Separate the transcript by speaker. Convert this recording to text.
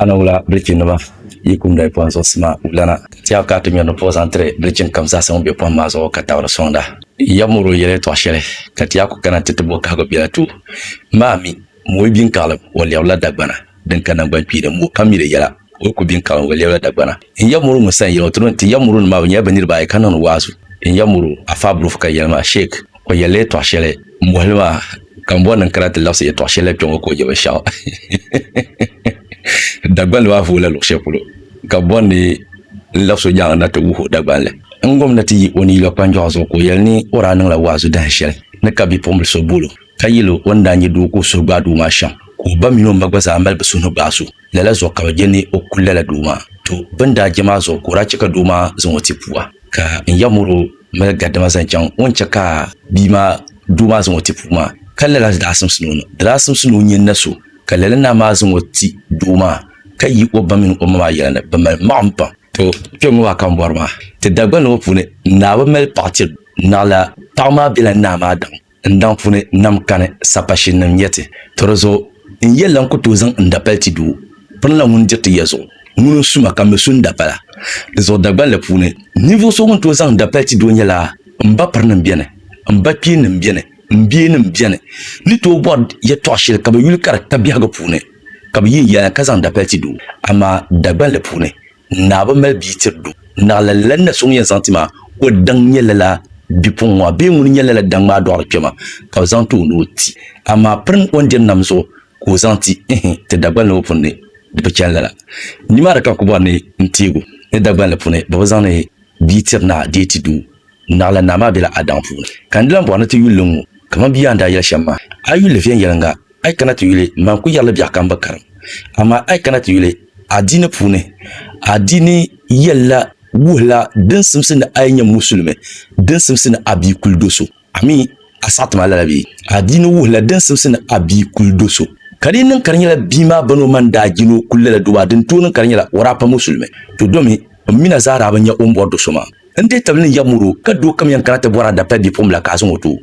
Speaker 1: ana wula brikin nima yikum da pon so sma ulana tiya ka to nyono posantre brikin kam sa sa be pon ma zo ka tawra sonda yamuru yele to shele ka tiya ko kana titbo ka go biya tu mami mo bin kalam wal yawla dagbana den kana ban pi da mo kamire yala o ko bin kalam wal yawla dagbana in yamuru musan yo tun ti yamuru ma nya banir ba kanon wasu in yamuru afabru fuka yalma sheik o yele to shele mo halma kan bonan karata lafsa ya to shele to ko je ba sha dagban wa fu la lo shepulo ka bonni lafso jang na to wu dagban le ngom na ti woni lo panjo zo ko yelni ora nan la wazu dan shel na ka bi pomul so bulo kayilo wanda nyi du ko so gbadu ma sha ko ba mi no magba sa amal ba sunu basu lala zo ka jeni o kullala duma to banda jama zo ko ra cika duma zo ti puwa ka in yamuru mal gadama san can wonce ka bima duma zo ti puwa kallala da asum sunu nyin naso kalala na ma zo ti duma kayi ko bamin ko ma yana ba mal mampa to kemo akan borma te dagban no pune na ba mel partir na la tama bila na ma dan ndan pune nam kane sapashin nam yete torozo in yelan ko to zan nda pelti du prenla mun dirti yezo mun suma kam sun da pala zo dagban le pune niveau so mun to zan da pelti du nyala mba parnam biene mba pinam biene mbienem biene ni to bod ye to shil ka ba yul kar tabiya ga pune ka bi ya kazan da pelti du ama dagban le pune na ba mel bitir du na la lanna sun yan santima ko dan yelala bipon wa be mun yelala dan ma do arkema ka zanto no ti ama prin on den namso ko zanti te dagban no punne de pechala ni mara ka ko bone ntigo ne dagban le punne ba zanne bitir na deti du na la na ma bila adam punne kan dilan bo na te yulun kama biya anda ya shamma ayu le fiyan yalanga ay kana te yule man ku yalla biya kan bakar ama ay kana te yule adini pune adini yella wuhla din simsin aynya musulme din simsin abi kuldoso ami asat malalabi adini wuhla din simsin abi kuldoso kadinin karnyala bima bano manda jino kullala duwa din tunin karnyala warapa musulme to domi mina zara banya umbo do soma ande tabni yamuru kado kam yan karata bora da pedi pomla kaso moto